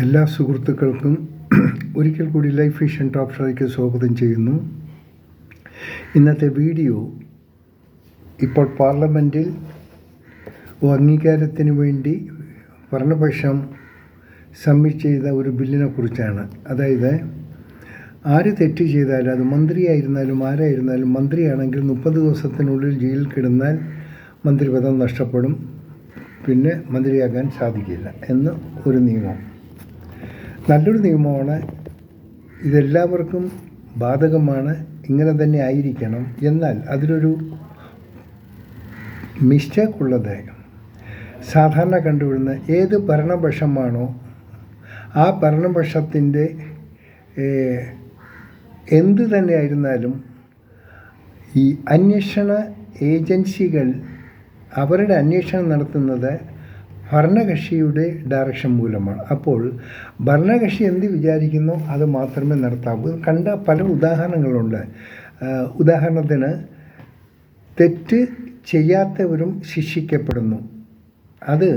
എല്ലാ സുഹൃത്തുക്കൾക്കും ഒരിക്കൽ കൂടി ലൈഫ് വിഷൻ ടോപ്പ് ഷോയ്ക്ക് സ്വാഗതം ചെയ്യുന്നു. ഇന്നത്തെ വീഡിയോ ഇപ്പോൾ പാർലമെൻറ്റിൽ അംഗീകാരത്തിന് വേണ്ടി ഭരണപക്ഷം സബ്മിറ്റ് ചെയ്ത ഒരു ബില്ലിനെ കുറിച്ചാണ്. അതായത് ആര് തെറ്റ് ചെയ്താലും, അത് മന്ത്രിയായിരുന്നാലും ആരായിരുന്നാലും, മന്ത്രിയാണെങ്കിൽ 30 ദിവസത്തിനുള്ളിൽ ജയിലിൽ കിടന്നാൽ മന്ത്രിപദം നഷ്ടപ്പെടും, പിന്നെ മന്ത്രിയാകാൻ സാധിക്കില്ല എന്ന് ഒരു നിയമം. നല്ലൊരു നിയമമാണ്, ഇതെല്ലാവർക്കും ബാധകമാണ്, ഇങ്ങനെ തന്നെ ആയിരിക്കണം. എന്നാൽ അതിലൊരു മിസ്റ്റേക്ക് ഉള്ളത്, സാധാരണ കണ്ടുവരുന്ന ഏത് ഭരണപക്ഷമാണോ ആ ഭരണപക്ഷത്തിൻ്റെ എന്ത് തന്നെ ആയിരുന്നാലും ഈ അന്വേഷണ ഏജൻസികൾ അവരുടെ അന്വേഷണം നടത്തുന്നത് ഭരണകക്ഷിയുടെ ഡയറക്ഷൻ മൂലമാണ്. അപ്പോൾ ഭരണകക്ഷി എന്ത് വിചാരിക്കുന്നോ അത് മാത്രമേ നടത്താവൂ. കണ്ട പല ഉദാഹരണങ്ങളുണ്ട്. ഉദാഹരണത്തിന്, തെറ്റ് ചെയ്യാത്തവരും ശിക്ഷിക്കപ്പെടുന്നു. അത്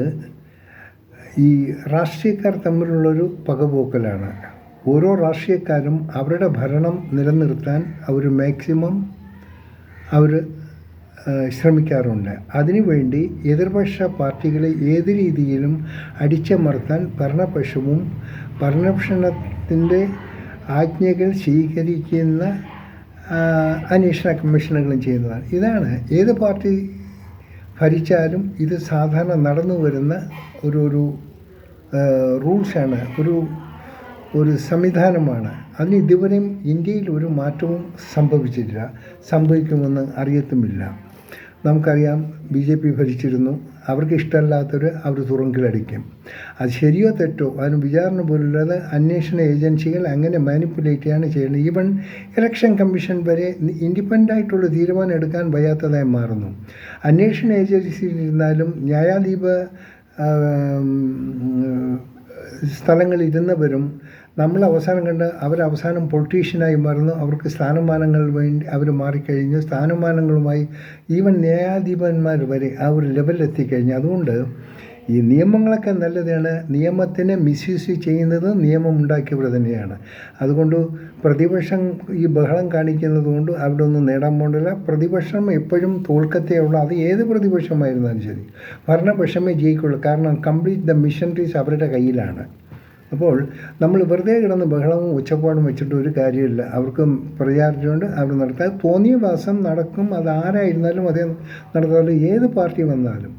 ഈ രാഷ്ട്രീയക്കാർ തമ്മിലുള്ളൊരു പകപോക്കലാണ്. ഓരോ രാഷ്ട്രീയക്കാരും അവരുടെ ഭരണം നിലനിർത്താൻ അവർ മാക്സിമം ശ്രമിക്കാറുണ്ട്. അതിനുവേണ്ടി എതിർപക്ഷ പാർട്ടികളെ ഏത് രീതിയിലും അടിച്ചമർത്താൻ ഭരണപക്ഷത്തിൻ്റെ ആജ്ഞകൾ സ്വീകരിക്കുന്ന അന്വേഷണ കമ്മീഷനുകളും ചെയ്യുന്നതാണ്. ഇതാണ് ഏത് പാർട്ടി ഭരിച്ചാലും ഇത് സാധാരണ നടന്നു വരുന്ന ഒരു റൂൾസാണ്, ഒരു സംവിധാനമാണ്. അതിന് ഇതുവരെയും ഇന്ത്യയിൽ ഒരു മാറ്റവും സംഭവിച്ചിട്ടില്ല, സംഭവിക്കുമെന്ന് അറിയത്തുമില്ല. നമുക്കറിയാം, BJP ഭരിച്ചിരുന്നു, അവർക്ക് ഇഷ്ടമല്ലാത്തവർ അവർ തുറങ്കിലടിക്കും. അത് ശരിയോ തെറ്റോ അതിന് വിചാരണ പോലുള്ളത് അന്വേഷണ ഏജൻസികൾ അങ്ങനെ മാനിപ്പുലേറ്റ് ചെയ്യാണ് ചെയ്യുന്നത്. ഈവൻ ഇലക്ഷൻ കമ്മീഷൻ വരെ ഇൻഡിപെൻഡൻ്റ് ആയിട്ടുള്ള തീരുമാനം എടുക്കാൻ വയ്യാത്തതായി മാറുന്നു. അന്വേഷണ ഏജൻസിയിലിരുന്നാലും ന്യായാധിപ സ്ഥലങ്ങളിരുന്നവരും നമ്മൾ അവസാനം കണ്ട് അവരവസാനം പൊളിറ്റീഷ്യനായി മാറുന്നു. അവർക്ക് സ്ഥാനമാനങ്ങൾ വേണ്ടി അവർ മാറിക്കഴിഞ്ഞു. സ്ഥാനമാനങ്ങളുമായി ഈവൻ ന്യായാധിപന്മാർ വരെ ആ ഒരു ലെവലിലെത്തിക്കഴിഞ്ഞു. അതുകൊണ്ട് ഈ നിയമങ്ങളൊക്കെ നല്ലതാണ്. നിയമത്തിനെ മിസ്യൂസ് ചെയ്യുന്നത് നിയമം ഉണ്ടാക്കിയവർ തന്നെയാണ്. അതുകൊണ്ട് പ്രതിപക്ഷം ഈ ബഹളം കാണിക്കുന്നത് കൊണ്ട് അവിടെ ഒന്നും നേടാൻ പോകണ്ടില്ല. പ്രതിപക്ഷം എപ്പോഴും തോൽക്കത്തേയുള്ളൂ. അത് ഏത് പ്രതിപക്ഷമായിരുന്നാലും ശരി, ഭരണപക്ഷമേ ജയിക്കുള്ളൂ. കാരണം കംപ്ലീറ്റ് ദ മിഷനറീസ് അവരുടെ കയ്യിലാണ്. അപ്പോൾ നമ്മൾ വെറുതെ കിടന്ന് ബഹളവും ഒച്ചപ്പാടും വെച്ചിട്ട് ഒരു കാര്യമില്ല. അവർക്ക് പ്രചാരണമുണ്ട്, അവർ നടത്താൻ തോന്നിയ വാസം നടക്കും. അത് ആരായിരുന്നാലും അതേ നടത്താറുള്ളൂ. ഏത് പാർട്ടി വന്നാലും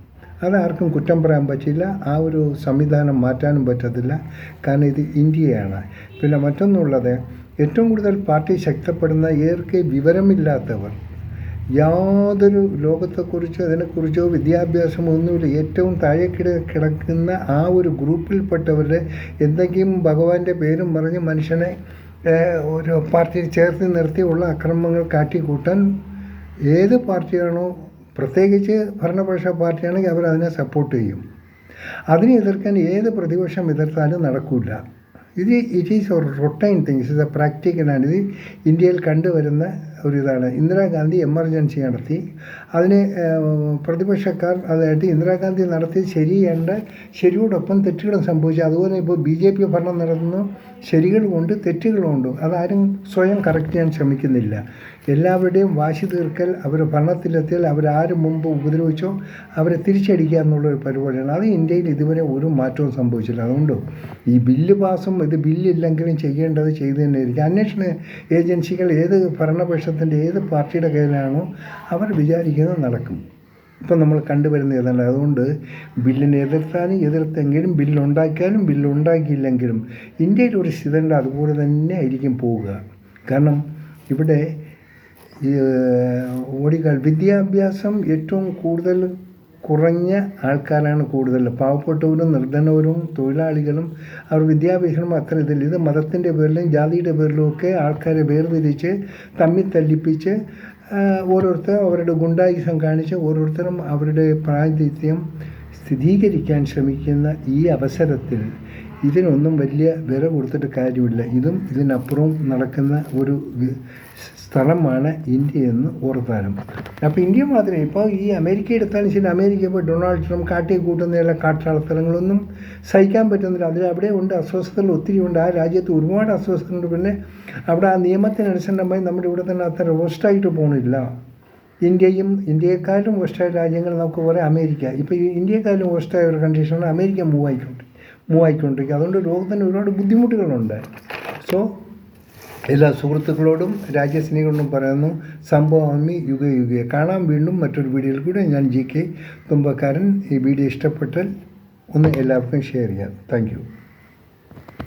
അതാർക്കും കുറ്റം പറയാൻ പറ്റില്ല. ആ ഒരു സംവിധാനം മാറ്റാനും പറ്റത്തില്ല. കാരണം ഇത് ഇന്ത്യയാണ്. പിന്നെ മറ്റൊന്നുള്ളത്, ഏറ്റവും കൂടുതൽ പാർട്ടി ശക്തപ്പെടുന്ന ഏർക്ക് വിവരമില്ലാത്തവർ, യാതൊരു ലോകത്തെക്കുറിച്ചോ അതിനെക്കുറിച്ചോ വിദ്യാഭ്യാസമോ ഒന്നുമില്ല, ഏറ്റവും താഴെ കിടക്കുന്ന ആ ഒരു ഗ്രൂപ്പിൽപ്പെട്ടവരുടെ എന്തെങ്കിലും ഭഗവാന്റെ പേരും പറഞ്ഞ് മനുഷ്യനെ ഒരു പാർട്ടിയിൽ ചേർത്ത് നിർത്തിയുള്ള അക്രമങ്ങൾ കാട്ടിക്കൂട്ടാൻ ഏത് പാർട്ടിയാണോ, പ്രത്യേകിച്ച് ഭരണപക്ഷ പാർട്ടിയാണെങ്കിൽ അവരതിനെ സപ്പോർട്ട് ചെയ്യും. അതിനെ എതിർക്കാൻ ഏത് പ്രതിപക്ഷം എതിർത്താലും നടക്കില്ല. ഇറ്റ് ഈസ് റൊട്ടൈൻ തിങ്സ്, ഇത് പ്രാക്ടിക്കലാണ്. ഇത് ഇന്ത്യയിൽ കണ്ടുവരുന്ന ഒരിതാണ്. ഇന്ദിരാഗാന്ധി എമർജൻസി നടത്തി, അതിന് പ്രതിപക്ഷക്കാർ അതായിട്ട് ഇന്ദിരാഗാന്ധി നടത്തി ശരിയോടൊപ്പം തെറ്റുകളും സംഭവിച്ചു. അതുപോലെ ഇപ്പോൾ BJP ഭരണം നടത്തുന്നു, ശരികളുമുണ്ട് തെറ്റുകളുമുണ്ട്. അതാരും സ്വയം കറക്റ്റ് ചെയ്യാൻ ശ്രമിക്കുന്നില്ല. എല്ലാവരുടെയും വാശി തീർക്കൽ, അവർ ഭരണത്തിലെത്തിയാൽ അവരാരും മുമ്പ് ഉപദ്രവിച്ചോ അവരെ തിരിച്ചടിക്കുക എന്നുള്ളൊരു പരിപാടിയാണ്. അത് ഇന്ത്യയിൽ ഇതുവരെ ഒരു മാറ്റവും സംഭവിച്ചില്ല. അതുകൊണ്ട് ഈ ബില്ല് പാസും ഇത് ബില്ലില്ലെങ്കിലും ചെയ്യേണ്ടത് ചെയ്തു തന്നെയായിരിക്കും. അന്വേഷണ ഏജൻസികൾ ഏത് ഭരണപക്ഷത്തിൻ്റെ ഏത് പാർട്ടിയുടെ കയ്യിലാണോ അവർ വിചാരിക്കുന്നത് നടക്കും. ഇപ്പം നമ്മൾ കണ്ടുവരുന്ന ഏതാണ്. അതുകൊണ്ട് ബില്ലിനെ എതിർത്തെങ്കിലും ബില്ലുണ്ടാക്കിയാലും ബില്ലുണ്ടാക്കിയില്ലെങ്കിലും ഇന്ത്യയിൽ ഒരു സ്ഥിതിയുണ്ട്, അതുപോലെ തന്നെ ആയിരിക്കും പോവുക. കാരണം ഇവിടെ വിദ്യാഭ്യാസം ഏറ്റവും കൂടുതൽ കുറഞ്ഞ ആൾക്കാരാണ് കൂടുതൽ. പാവപ്പെട്ടവരും നിർധനവരും തൊഴിലാളികളും അവർ വിദ്യാഭ്യാസം അത്ര ഇതില്ല. ഇത് മതത്തിൻ്റെ പേരിലും ജാതിയുടെ പേരിലും ഒക്കെ ആൾക്കാരെ വേർതിരിച്ച് തമ്മിൽ തല്ലിപ്പിച്ച് ഓരോരുത്തരും അവരുടെ ഗുണ്ടായുസം കാണിച്ച് ഓരോരുത്തരും അവരുടെ പ്രാതിനിധ്യം സ്ഥിരീകരിക്കാൻ ശ്രമിക്കുന്ന ഈ അവസരത്തിൽ ഇതിനൊന്നും വലിയ വില കൊടുത്തിട്ട് കാര്യമില്ല. ഇതും ഇതിനപ്പുറവും നടക്കുന്ന ഒരു സ്ഥലമാണ് ഇന്ത്യ എന്ന് ഓർത്താനും. അപ്പോൾ ഇന്ത്യ മാത്രമേ ഇപ്പോൾ ഈ അമേരിക്ക എടുത്താലും ശരി, അമേരിക്ക ഇപ്പോൾ ഡൊണാൾഡ് ട്രംപ് കാട്ടി കൂട്ടുന്ന കാട്ടാളത്തരങ്ങളൊന്നും സഹിക്കാൻ പറ്റുന്നില്ല. അവിടെ ഉണ്ട് അസ്വസ്ഥതകൾ ഒത്തിരി ഉണ്ട്. ആ രാജ്യത്ത് ഒരുപാട് അസ്വസ്ഥതയുണ്ട്. പിന്നെ അവിടെ ആ നിയമത്തിനനുസൃതമായി നമ്മുടെ ഇവിടെ തന്നെ അത്ര റോസ്റ്റായിട്ട് പോകണില്ല. ഇന്ത്യയെക്കാളും വേസ്റ്റായ രാജ്യങ്ങൾ നമുക്ക് പറയാം അമേരിക്ക. ഇപ്പോൾ ഈ ഇന്ത്യയെക്കാളും വേസ്റ്റായ ഒരു കണ്ടീഷനാണ് അമേരിക്ക മൂവ് ആയിക്കൊണ്ടിരിക്കുക. അതുകൊണ്ട് ലോകത്തിന് ഒരുപാട് ബുദ്ധിമുട്ടുകളുണ്ട്. സോ എല്ലാ സുഹൃത്തുക്കളോടും രാജ്യസ്നേഹികളോടും പറയുന്നു, സംഭവമി യുഗേ കാണാം വീണ്ടും മറ്റൊരു വീഡിയോയിൽ കൂടെ. ഞാൻ GK തുമ്പക്കാരൻ. ഈ വീഡിയോ ഇഷ്ടപ്പെട്ടാൽ ഒന്ന് എല്ലാവർക്കും ഷെയർ ചെയ്യാം. Thank you.